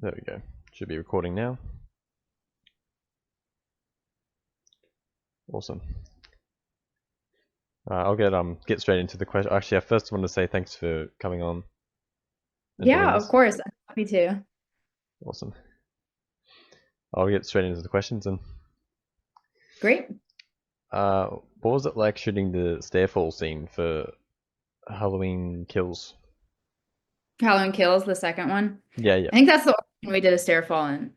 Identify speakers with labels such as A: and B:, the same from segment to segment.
A: There we go. Should be recording now. Awesome. I'll get straight into the question. Actually, I first want to say thanks for coming on and doing
B: Yeah, of
A: this.
B: course. I'm happy to.
A: Awesome. I'll get straight into the questions. And
B: Great.
A: what was it like shooting the stairfall scene for Halloween Kills?
B: Halloween Kills, the second one.
A: Yeah, yeah,
B: I think that's the one we did a stair fall in.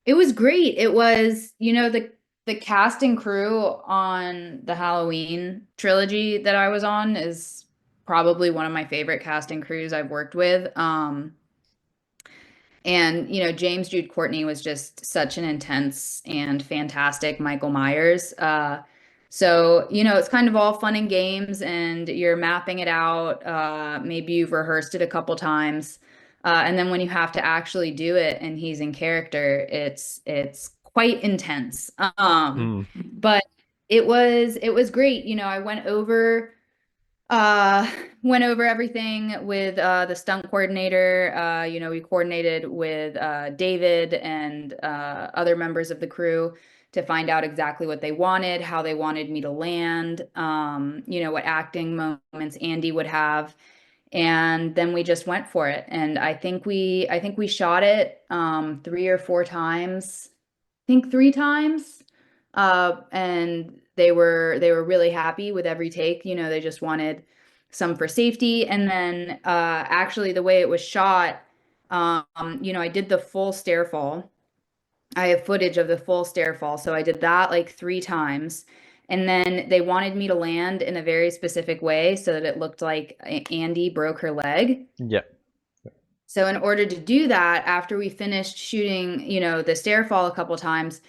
B: It was great. It was, the cast and crew on the Halloween trilogy that I was on is probably one of my favorite cast and crews I've worked with. And James Jude Courtney was just such an intense and fantastic Michael Myers. So it's kind of all fun and games, and you're mapping it out. Maybe you've rehearsed it a couple times, and then when you have to actually do it, and he's in character, it's quite intense.
A: mm,
B: But it was great. I uh, went over everything with the stunt coordinator. We coordinated with David and other members of the crew to find out exactly what they wanted, how they wanted me to land, what acting moments Andy would have. And then we just went for it. And I think we shot it 3 or 4 times. I think 3 times. And they were really happy with every take. They just wanted some for safety. And then actually the way it was shot, I did the full stair fall. I have footage of the full stair fall. So I did that like 3 times. And then they wanted me to land in a very specific way so that it looked like Andy broke her leg.
A: yeah,
B: So in order to do that, after we finished shooting, the stairfall a couple times,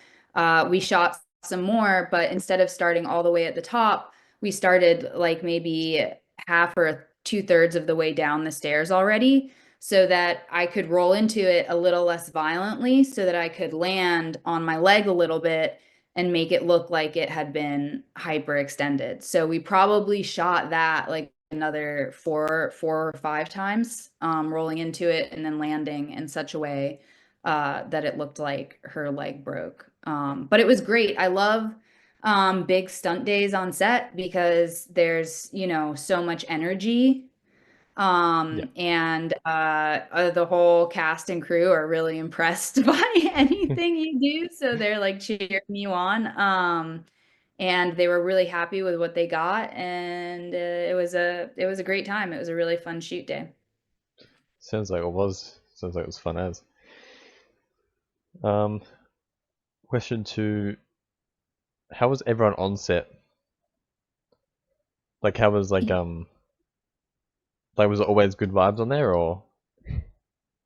B: we shot some more, but instead of starting all the way at the top, we started like maybe half or 2/3 of the way down the stairs already, so that I could roll into it a little less violently, so that I could land on my leg a little bit and make it look like it had been hyperextended. So we probably shot that like another four or 5 times, rolling into it and then landing in such a way that it looked like her leg broke. But it was great. I love big stunt days on set because there's, so much energy.
A: yeah.
B: And the whole cast and crew are really impressed by anything you do. So they're like cheering you on. And they were really happy with what they got, and it was a great time. It was a really fun shoot day.
A: Sounds like it was. Sounds like it was fun as. Um, question two: how was everyone on set? Like, how was like was it always good vibes on there, or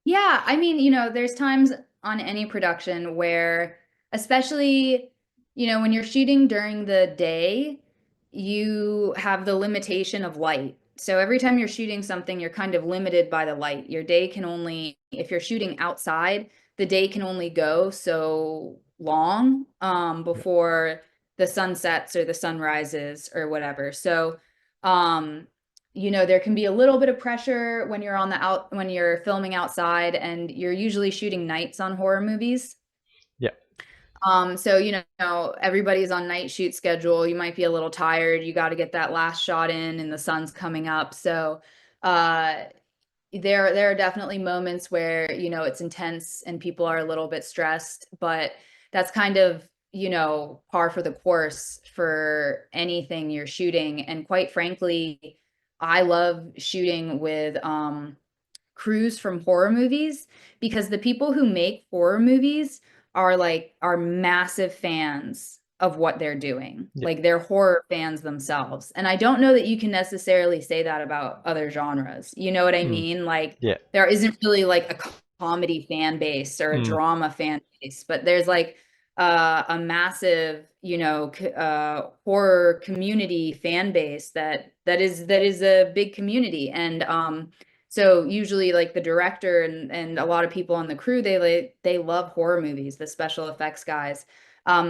B: Yeah, I mean, there's times on any production where, especially, when you're shooting during the day, you have the limitation of light. So every time you're shooting something, you're kind of limited by the light. Your day can only, if you're shooting outside, the day can only go so long
A: yeah,
B: before the sun sets or the sun rises or whatever. So, um, there can be a little bit of pressure when when you're filming outside, and you're usually shooting nights on horror movies.
A: yeah,
B: So everybody's on night shoot schedule. You might be a little tired. You got to get that last shot in, and the sun's coming up. So uh, there are definitely moments where it's intense and people are a little bit stressed, but that's kind of par for the course for anything you're shooting. And quite frankly, I love shooting with crews from horror movies, because the people who make horror movies are massive fans of what they're doing.
A: yeah.
B: Like, they're horror fans themselves. And I don't know that you can necessarily say that about other genres. You know what I
A: Mm,
B: mean? Like,
A: yeah.
B: there isn't really like a comedy fan base or a
A: Mm,
B: drama fan base, but there's like a massive, horror community fan base that is a big community. And so usually like the director and a lot of people on the crew, they love horror movies, the special effects guys.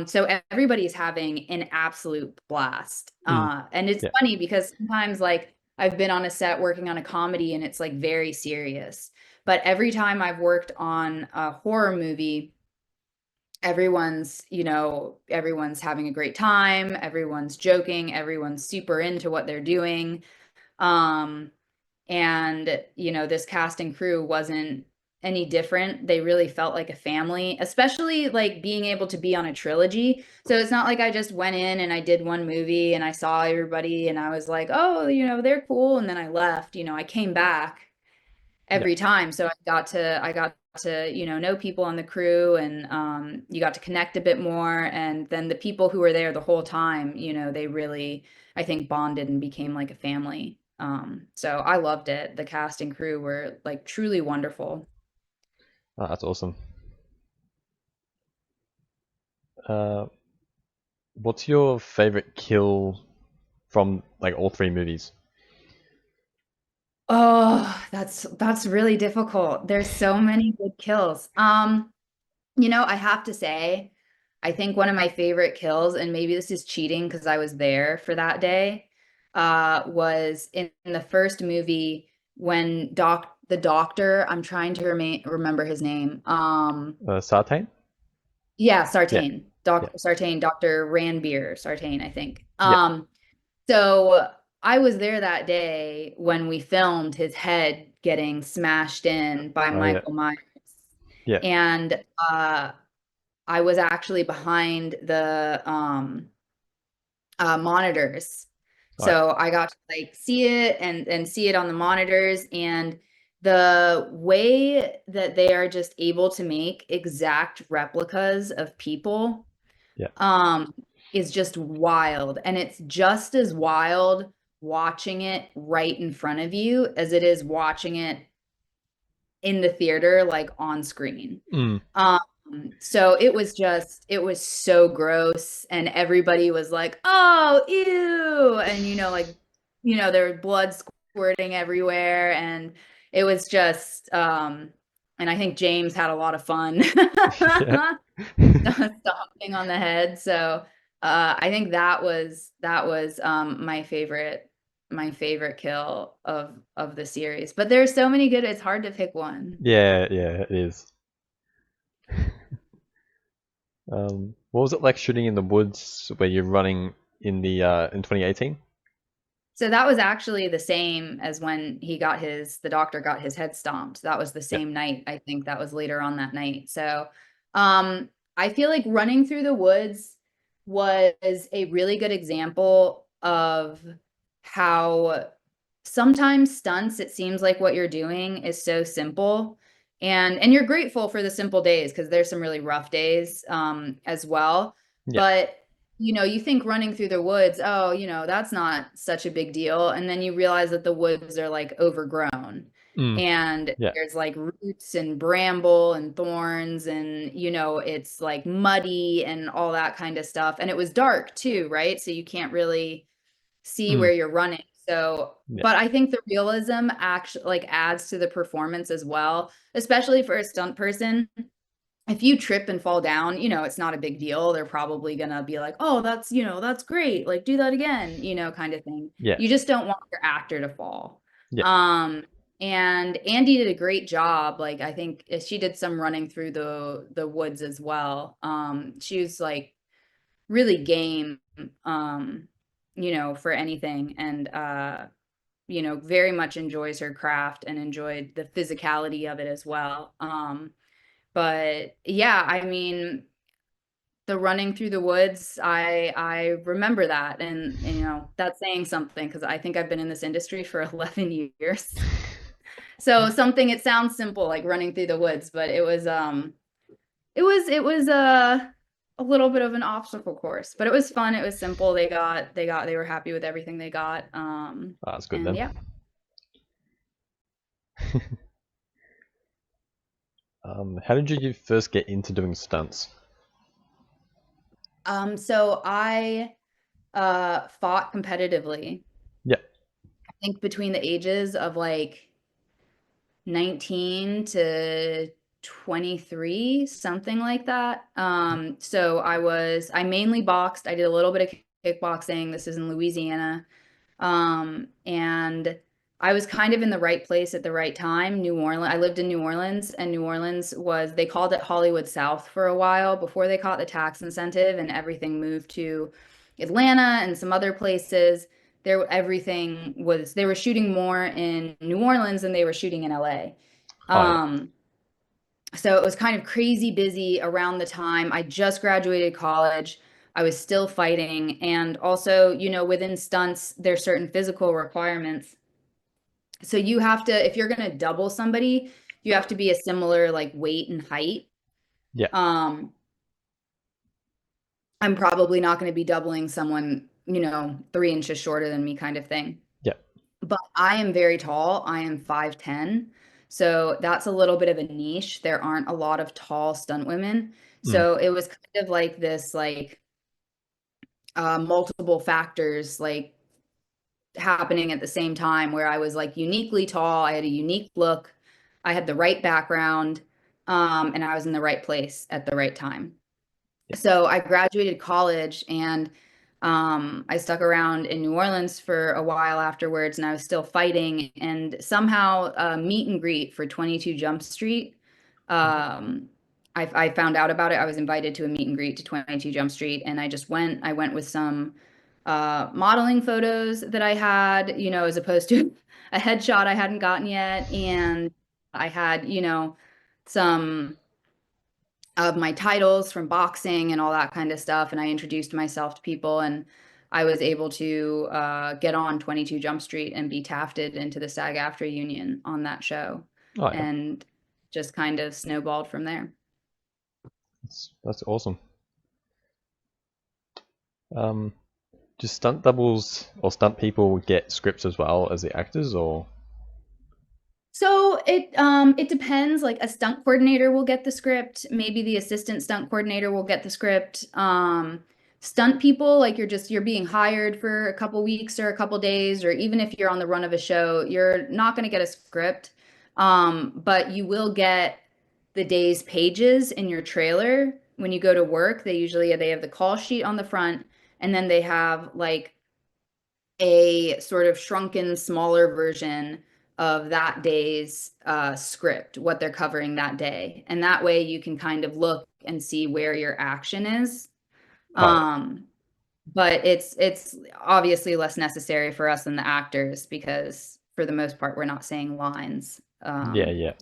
B: So everybody's having an absolute blast.
A: mm,
B: And it's
A: yeah.
B: funny because sometimes like I've been on a set working on a comedy and it's like very serious. But every time I've worked on a horror movie, everyone's, everyone's having a great time, everyone's joking, everyone's super into what they're doing. Um, and, this cast and crew wasn't any different. They really felt like a family, especially like being able to be on a trilogy. So it's not like I just went in and I did one movie and I saw everybody and I was like, oh, they're cool. And then I left, I came back
A: Yeah.
B: every time. So I got to, know people on the crew, and you got to connect a bit more. And then the people who were there the whole time, they really, I think, bonded and became like a family. So I loved it. The cast and crew were like truly wonderful.
A: Oh, that's awesome. Uh, what's your favorite kill from like all three movies?
B: Oh, that's really difficult. There's so many good kills. I have to say, I think one of my favorite kills, and maybe this is cheating because I was there for that day, was in the first movie when the doctor, I'm trying to remember his name.
A: Sartain?
B: Yeah,
A: Yeah.
B: Sartain,
A: Yeah.
B: Dr. Sartain, Dr. Ranbir Sartain, I think.
A: Yeah.
B: So I was there that day when we filmed his head getting smashed in by
A: Oh yeah.
B: Michael Myers.
A: Yeah.
B: And I was actually behind the monitors.
A: Oh yeah.
B: So I got to like see it and see it on the monitors, and the way that they are just able to make exact replicas of people
A: Yeah.
B: um is just wild. And it's just as wild watching it right in front of you as it is watching it in the theater, like on screen.
A: Mm.
B: Um, so it was so gross, and everybody was like, "Oh, ew!" And like, there was blood squirting everywhere, and it was just, and I think James had a lot of fun
A: Yeah.
B: stomping on the head. So, I think that was my favorite kill of the series. But there's so many good; it's hard to pick one.
A: Yeah. Yeah. It is. What was it like shooting in the woods where you're running in 2018?
B: So that was actually the same as when the doctor got his head stomped. That was the
A: Yeah.
B: same night. I think that was later on that night. So, I feel like running through the woods was a really good example of how sometimes stunts, it seems like what you're doing is so simple, and you're grateful for the simple days because there's some really rough days as well.
A: Yeah.
B: But you think running through the woods, oh, that's not such a big deal. And then you realize that the woods are like overgrown,
A: Mm.
B: and
A: Yeah.
B: there's like roots and bramble and thorns, and it's like muddy and all that kind of stuff. And it was dark too, right? So you can't really see
A: Mm.
B: where you're running. So,
A: Yeah.
B: but I think the realism actually like adds to the performance as well, especially for a stunt person. If you trip and fall down, it's not a big deal. They're probably gonna be like, "Oh, that's great. Like, do that again," kind of thing.
A: Yeah.
B: You just don't want your actor to fall.
A: Yeah.
B: Um, and Andy did a great job. Like, I think she did some running through the woods as well. She was like really game, um, for anything, and very much enjoys her craft and enjoyed the physicality of it as well. But yeah, I mean, the running through the woods, I remember that, and that's saying something because I think I've been in this industry for 11 years. So something, it sounds simple like running through the woods, but it was a little bit of an obstacle course, but it was fun. It was simple. They were happy with everything they got.
A: Oh, that's good
B: And
A: then.
B: yeah.
A: How did you first get into doing stunts?
B: So I fought competitively.
A: Yeah.
B: I think between the ages of like 19 to 23, something like that. So I mainly boxed. I did a little bit of kickboxing. This is in Louisiana. And I was kind of in the right place at the right time. New Orleans, I lived in New Orleans, and New Orleans was, they called it Hollywood South for a while before they caught the tax incentive and everything moved to Atlanta and some other places. Everything was, they were shooting more in New Orleans than they were shooting in LA.
A: Oh yeah,
B: Um, so it was kind of crazy busy around the time I just graduated college. I was still fighting. And also, within stunts, there's certain physical requirements. So you have to, if you're going to double somebody, you have to be a similar like weight and height.
A: yeah,
B: Um, I'm probably not going to be doubling someone, 3 inches shorter than me kind of thing.
A: yeah.
B: But I am very tall. I am 5'10". So that's a little bit of a niche. There aren't a lot of tall stunt women.
A: Mm,
B: So it was kind of like this, like multiple factors, like happening at the same time where I was like uniquely tall. I had a unique look. I had the right background. And I was in the right place at the right time.
A: yeah.
B: So I graduated college and I stuck around in New Orleans for a while afterwards, and I was still fighting. And somehow, meet and greet for 22 Jump Street. Um, I found out about it. I was invited to a meet and greet to 22 Jump Street, and I just went. I went with some modeling photos that I had, as opposed to a headshot I hadn't gotten yet, and I had, some of my titles from boxing and all that kind of stuff. And I introduced myself to people, and I was able to get on 22 Jump Street and be tafted into the SAG-AFTRA union on that show,
A: Oh yeah,
B: and just kind of snowballed from there.
A: that's awesome. Um, do stunt doubles or stunt people get scripts as well as the actors, or
B: So it depends. Like a stunt coordinator will get the script, maybe the assistant stunt coordinator will get the script. Stunt people, like you're being hired for a couple weeks or a couple days, or even if you're on the run of a show, you're not going to get a script. But you will get the day's pages in your trailer when you go to work. They have the call sheet on the front, and then they have like a sort of shrunken, smaller version of that day's script, what they're covering that day. And that way you can kind of look and see where your action is.
A: oh yeah,
B: Um, but it's obviously less necessary for us than the actors because for the most part we're not saying lines,
A: yeah, yeah,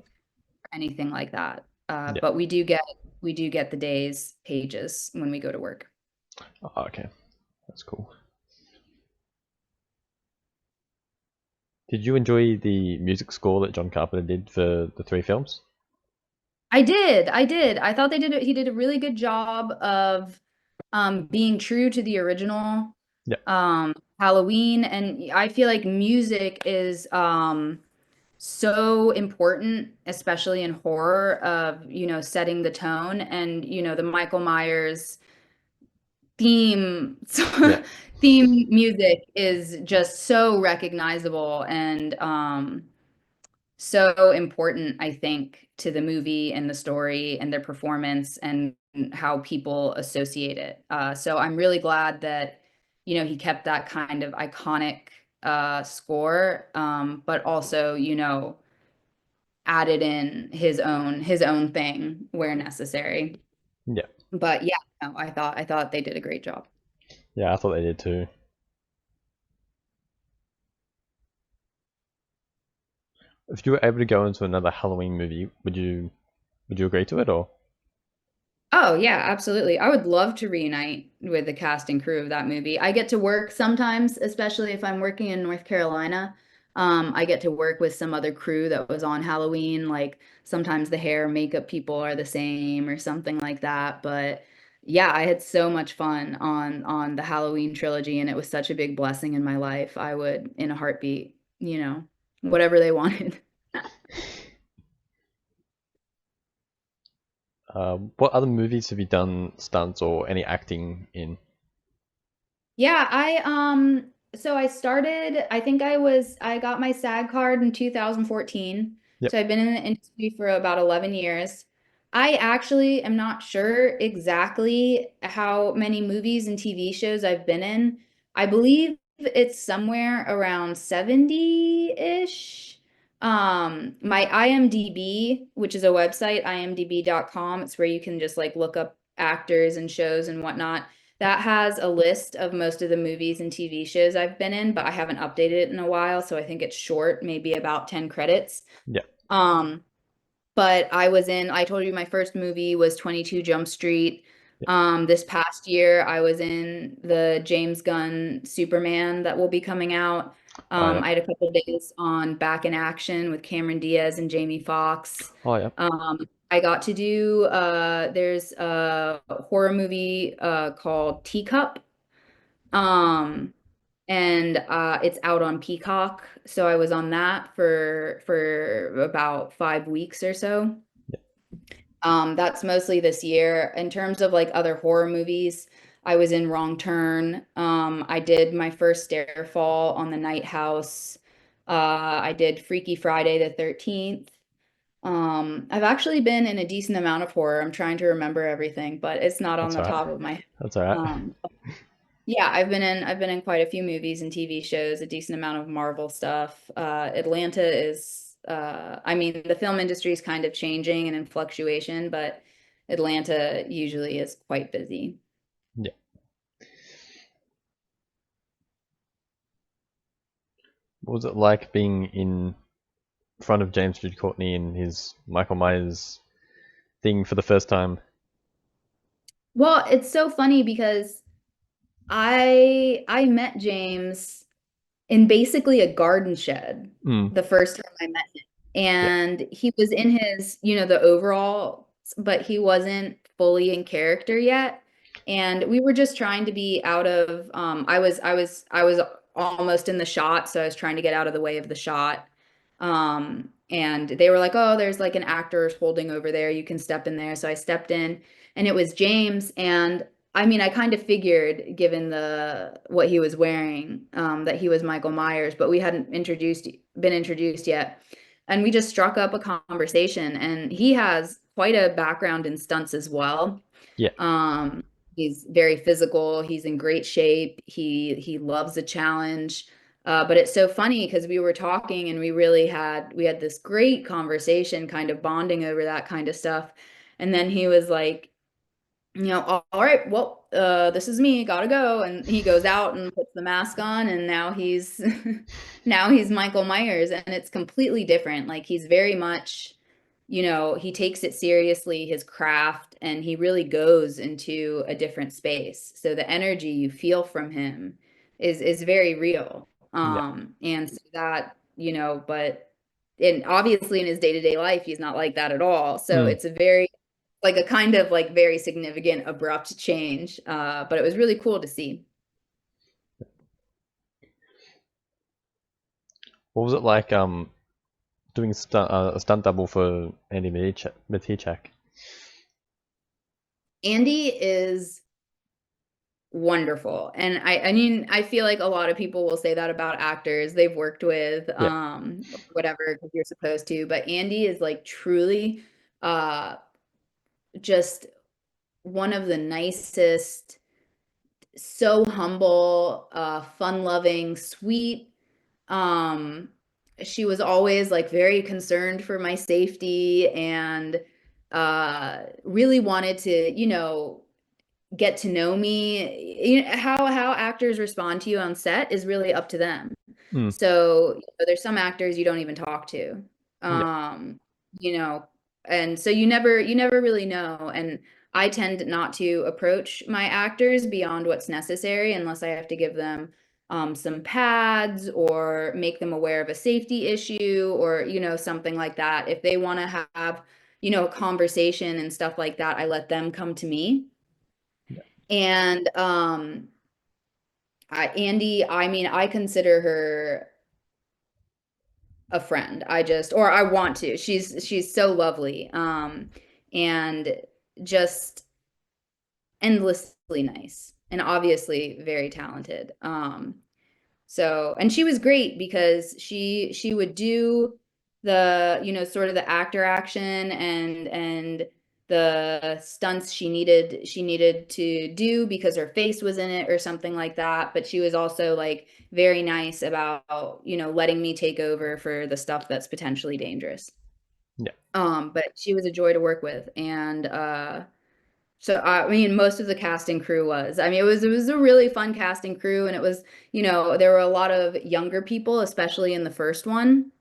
B: or anything like that.
A: yeah.
B: But we do get the day's pages when we go to work.
A: Oh, okay, that's cool. Did you enjoy the music score that John Carpenter did for the three films?
B: I did. I thought he did a really good job of being true to the original
A: Yeah,
B: Halloween, and I feel like music is so important, especially in horror, of setting the tone. And the Michael Myers theme
A: yeah,
B: theme music is just so recognizable and so important, I think, to the movie and the story and their performance and how people associate it. So I'm really glad that, he kept that kind of iconic score, but also, added in his own thing where necessary.
A: yeah,
B: But yeah, no, I thought they did a great job.
A: yeah. I thought they did too. If you were able to go into another Halloween movie, would you agree to it or?
B: Oh yeah, absolutely. I would love to reunite with the cast and crew of that movie. I get to work sometimes, especially if I'm working in North Carolina. I get to work with some other crew that was on Halloween. Like sometimes the hair and makeup people are the same or something like that. But yeah, I had so much fun on the Halloween trilogy, and it was such a big blessing in my life. I would, in a heartbeat, whatever they wanted.
A: What other movies have you done stunts or any acting in?
B: Yeah, so I got my SAG card in 2014.
A: Yep.
B: So I've been in the industry for about 11 years. I actually am not sure exactly how many movies and TV shows I've been in. I believe it's somewhere around 70-ish. My IMDb, which is a website, imdb.com, it's where you can just like look up actors and shows and whatnot. That has a list of most of the movies and TV shows I've been in, but I haven't updated it in a while, so I think it's short, maybe about 10 credits.
A: Yeah.
B: Um, but I told you my first movie was 22 Jump Street.
A: Yeah.
B: This past year, I was in the James Gunn Superman that will be coming out.
A: Oh yeah.
B: I had a couple of days on Back in Action with Cameron Diaz and Jamie Foxx.
A: Oh yeah.
B: I got to do, there's a horror movie called Teacup. Um, and it's out on Peacock. So I was on that for about 5 weeks or so.
A: Yeah.
B: That's mostly this year. In terms of like other horror movies, I was in Wrong Turn. I did my first Stairfall on the Night House. I did Freaky Friday the 13th. I've actually been in a decent amount of horror. I'm trying to remember everything, but it's not on
A: That's
B: the
A: all right.
B: top of my head.
A: That's all right.
B: Um, yeah, I've been in quite a few movies and TV shows, a decent amount of Marvel stuff. Atlanta is I mean, the film industry is kind of changing and in fluctuation, but Atlanta usually is quite busy.
A: Yeah. What was it like being in front of James Jude Courtney in his Michael Myers thing for the first time?
B: Well, it's so funny because I met James in basically a garden shed
A: Mm.
B: the first time I met him.
A: Yeah.
B: And he was in his, the overall, but he wasn't fully in character yet. And we were just trying to be out of I was almost in the shot, so I was trying to get out of the way of the shot. And they were like, "Oh, there's like an actor holding over there. You can step in there." So I stepped in and it was James, and I mean, I kind of figured, given the what he was wearing, that he was Michael Myers, but we hadn't been introduced yet. And we just struck up a conversation, and he has quite a background in stunts as well.
A: Yeah.
B: Um, he's very physical. He's in great shape. He loves a challenge. But it's so funny because we were talking and we had this great conversation, kind of bonding over that kind of stuff. And then he was like, all right, well, this is me, gotta go. And he goes out and puts the mask on, and now he's now he's Michael Myers, and it's completely different. Like he's very much, he takes it seriously, his craft, and he really goes into a different space. So the energy you feel from him is very real.
A: Yeah.
B: And so that, but and obviously in his day-to-day life, he's not like that at all. So
A: Mm.
B: it's a very like a kind of like very significant abrupt change. But it was really cool to see.
A: What was it like doing a stunt double for Andy Matichak?
B: Andy is wonderful. And I mean, I feel like a lot of people will say that about actors they've worked with,
A: Yeah.
B: whatever, because you're supposed to. But Andy is like truly uh just one of the nicest, so humble, fun-loving, sweet. Um, she was always like very concerned for my safety and really wanted to, get to know me. How actors respond to you on set is really up to them.
A: Mm.
B: So, there's some actors you don't even talk to.
A: Yeah.
B: Um, you know, and so you never really know. And I tend not to approach my actors beyond what's necessary unless I have to give them some pads or make them aware of a safety issue or, something like that. If they want to have, a conversation and stuff like that, I let them come to me.
A: Yeah.
B: And Andy, I mean, I consider her a friend. Or I want to. She's so lovely. And just endlessly nice and obviously very talented. And she was great because she would do the, sort of the actor action and the stunts she needed to do because her face was in it or something like that. But she was also like very nice about, letting me take over for the stuff that's potentially dangerous.
A: Yeah.
B: But she was a joy to work with. And so I mean, most of the casting crew was. I mean, it was a really fun casting crew, and it was, there were a lot of younger people, especially in the first one.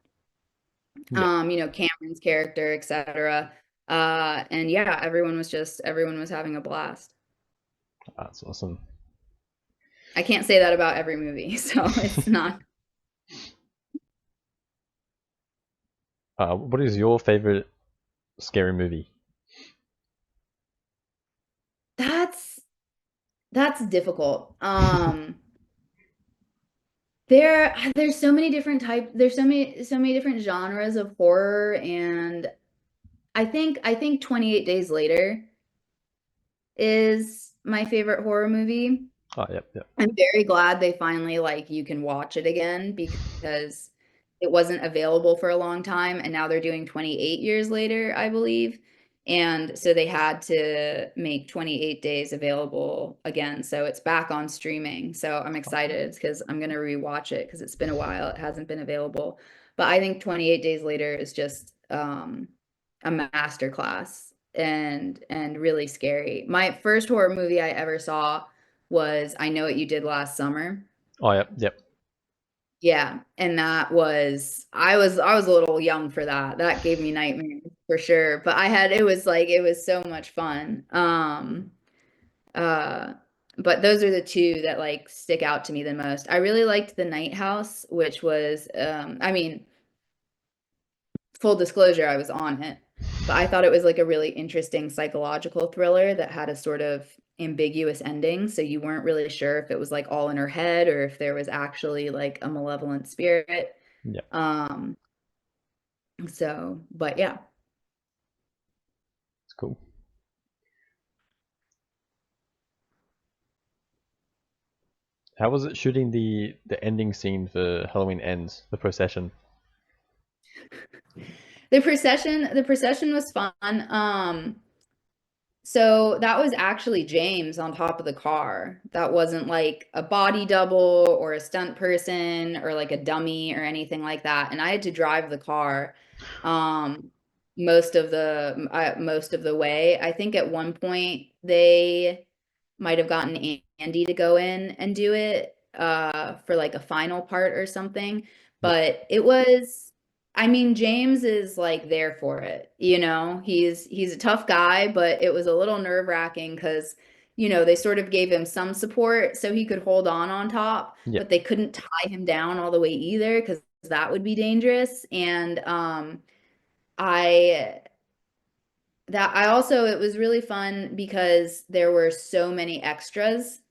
A: Yeah.
B: Cameron's character, etc. And yeah, everyone was having a blast.
A: That's awesome.
B: I can't say that about every movie, so it's not.
A: What is your favorite scary movie?
B: That's that's difficult. There's so many different there's so many different genres of horror, and I think 28 Days Later is my favorite horror movie.
A: Oh, yep, yep.
B: I'm very glad they finally like you can watch it again because it wasn't available for a long time, and now they're doing 28 years later, I believe. And so they had to make 28 days available again. So it's back on streaming. So I'm excited because I'm gonna rewatch it because it's been a while. It hasn't been available. But I think 28 Days Later is just a masterclass and really scary. My first horror movie I ever saw was I Know What You Did Last Summer.
A: Oh, yep, yep.
B: Yeah, and I was a little young for that. That gave me nightmares for sure. But it was so much fun. Uh but those are the two that like stick out to me the most. I really liked The Night House, which was I mean, full disclosure, I was on it, but I thought it was like a really interesting psychological thriller that had a sort of ambiguous ending. So you weren't really sure if it was like all in her head or if there was actually like a malevolent spirit.
A: Yep.
B: Um, but yeah.
A: It's cool. How was it shooting the ending scene for Halloween Ends, the procession?
B: The procession was fun. So that was actually James on top of the car. That wasn't like a body double or a stunt person or like a dummy or anything like that. And I had to drive the car um most of the way. I think at one point they might have gotten Andy to go in and do it for like a final part or something.
A: Yeah.
B: But I mean, James is like there for it, He's a tough guy, but it was a little nerve-wracking because, they sort of gave him some support so he could hold on top,
A: Yeah.
B: but they couldn't tie him down all the way either because that would be dangerous. And I I also it was really fun because there were so many extras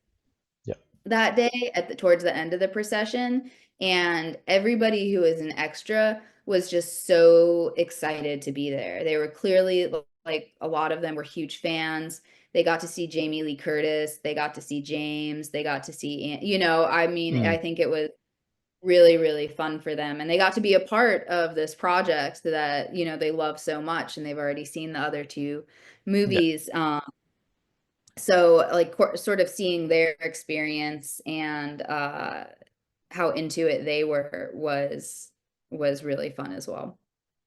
A: Yeah.
B: that day towards the end of the procession, and everybody who was an extra was just so excited to be there. They were clearly like a lot of them were huge fans. They got to see Jamie Lee Curtis, they got to see James, they got to see I mean,
A: Mm.
B: I think it was really really fun for them, and they got to be a part of this project that they love so much, and they've already seen the other two
A: Yeah.
B: movies. So like sort of seeing their experience and how into it they was really fun as well.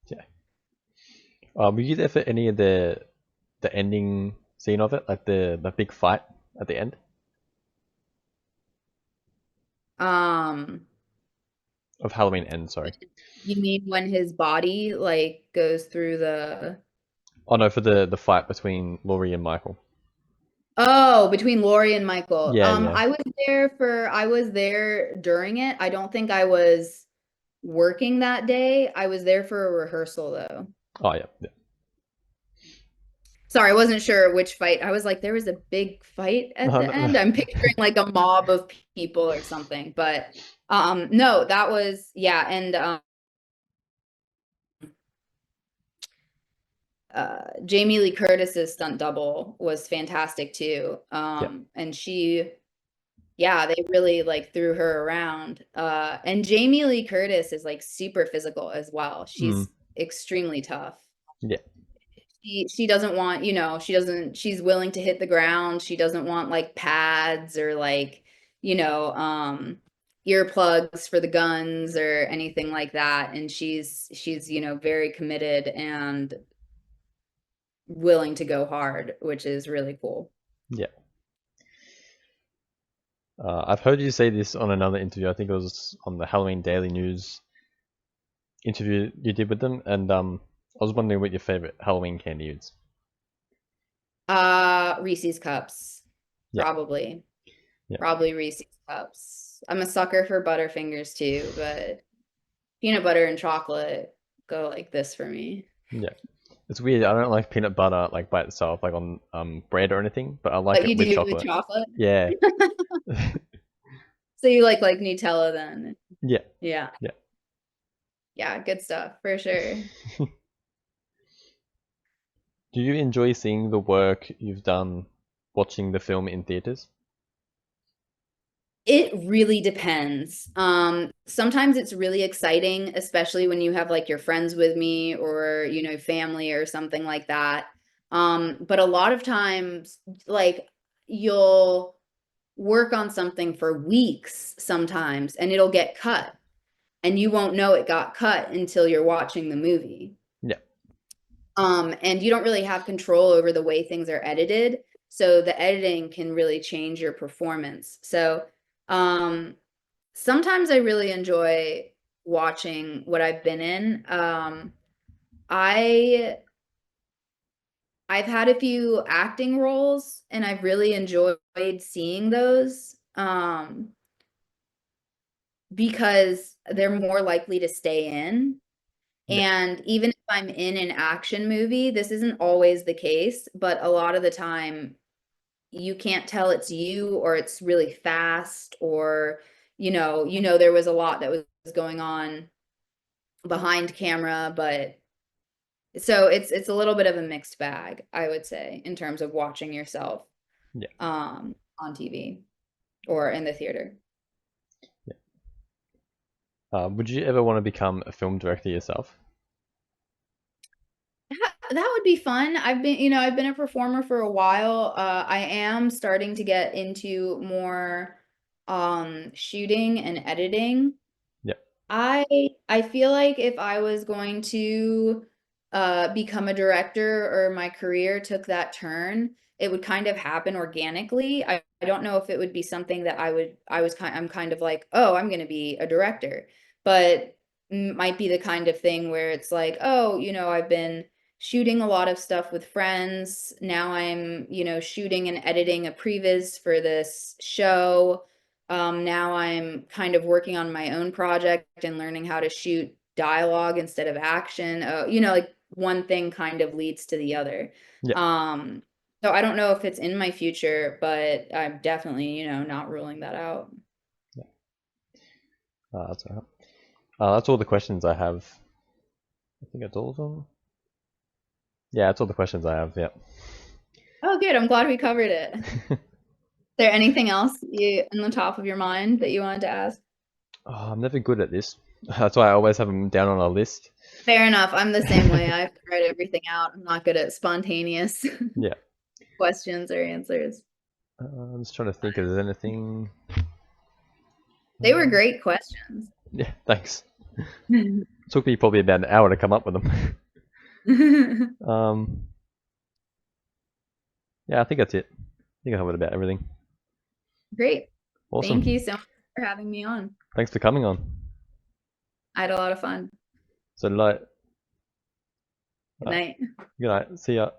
A: Yeah. Were you there for any of the ending scene of it, like the big fight at the end
B: Um,
A: of Halloween Ends? Sorry.
B: you mean when his body like goes through the
A: Oh no, for the fight between Laurie and Michael.
B: Oh, between Lori and Michael.
A: Yeah, yeah.
B: I was there during it. I don't think I was working that day. I was there for a rehearsal though.
A: Oh yeah, yeah.
B: Sorry, I wasn't sure which fight. I was like, there was a big fight at
A: No,
B: the
A: no, no.
B: end. I'm picturing like a mob of people or something. But no, that was yeah, and Jamie Lee Curtis's stunt double was fantastic too.
A: Yeah.
B: And yeah, they really like threw her around. And Jamie Lee Curtis is like super physical as well.
A: Mm.
B: She's extremely tough.
A: Yeah.
B: she doesn't want, she doesn't, she's willing to hit the ground. She doesn't want like pads or like, you know, earplugs for the guns or anything like that. And she's, very committed and willing to go hard, which is really cool.
A: Yeah. I've heard you say this on another interview. I think it was on the Halloween Daily News interview you did with them, and I was wondering what your favorite Halloween candy is.
B: Reese's cups,
A: Yeah,
B: probably.
A: yeah,
B: Probably Reese's cups. I'm a sucker for Butterfingers too, but peanut butter and chocolate go like this for me.
A: yeah. It's weird. I don't like peanut butter like by itself, like on bread or anything, but I like
B: But
A: it
B: you
A: with
B: do with
A: chocolate.
B: chocolate.
A: Yeah,
B: So you like Nutella then?
A: yeah,
B: Yeah.
A: yeah.
B: Yeah, good stuff for sure.
A: Do you enjoy seeing the work you've done watching the film in theaters?
B: It really depends. Sometimes it's really exciting, especially when you have like your friends with me or, family or something like that. But a lot of times, like you'll work on something for weeks sometimes and it'll get cut and you won't know it got cut until you're watching the movie.
A: Yeah,
B: And you don't really have control over the way things are edited. So the editing can really change your performance. So um, sometimes I really enjoy watching what I've been in. I I've had a few acting roles and I've really enjoyed seeing those because they're more likely to stay in.
A: yeah,
B: And even if I'm in an action movie, this isn't always the case, but a lot of the time you can't tell it's you or it's really fast or there was a lot that was going on behind camera, but so it's a little bit of a mixed bag, I would say, in terms of watching yourself
A: yeah,
B: on TV or in the theater.
A: yeah. Would you ever want to become a film director yourself?
B: That would be fun. I've been a performer for a while. I am starting to get into more shooting and editing.
A: Yeah,
B: I I feel like if I was going to become a director or my career took that turn, it would kind of happen organically. I don't know if it would be something that I'm kind of like, oh, I'm going to be a director, but might be the kind of thing where it's like, oh, I've been shooting a lot of stuff with friends. Now I'm, shooting and editing a previs for this show. Now I'm kind of working on my own project and learning how to shoot dialogue instead of action. Like one thing kind of leads to the other.
A: yeah.
B: Um, so I don't know if it's in my future, but I'm definitely, not ruling that out.
A: Yeah. That's all right. That's all the questions I have. I think that's all of them. Yeah, that's all the questions I have. Yeah.
B: Oh, good. I'm glad we covered it. Is there anything else you in the top of your mind that you wanted to ask?
A: Oh, I'm never good at this. That's why I always have them down on a list.
B: Fair enough. I'm the same way. I have to write everything out. I'm not good at spontaneous
A: Yeah.
B: questions or answers.
A: I'm just trying to think if there's anything.
B: They were great questions.
A: Yeah, thanks. Took me probably about an hour to come up with them. um, yeah, I think that's it. I think I covered about everything.
B: Great. Thank you
A: Awesome.
B: so much for having me on.
A: Thanks for coming on.
B: I had a lot of fun.
A: So, like,
B: Good night.
A: good night. See ya.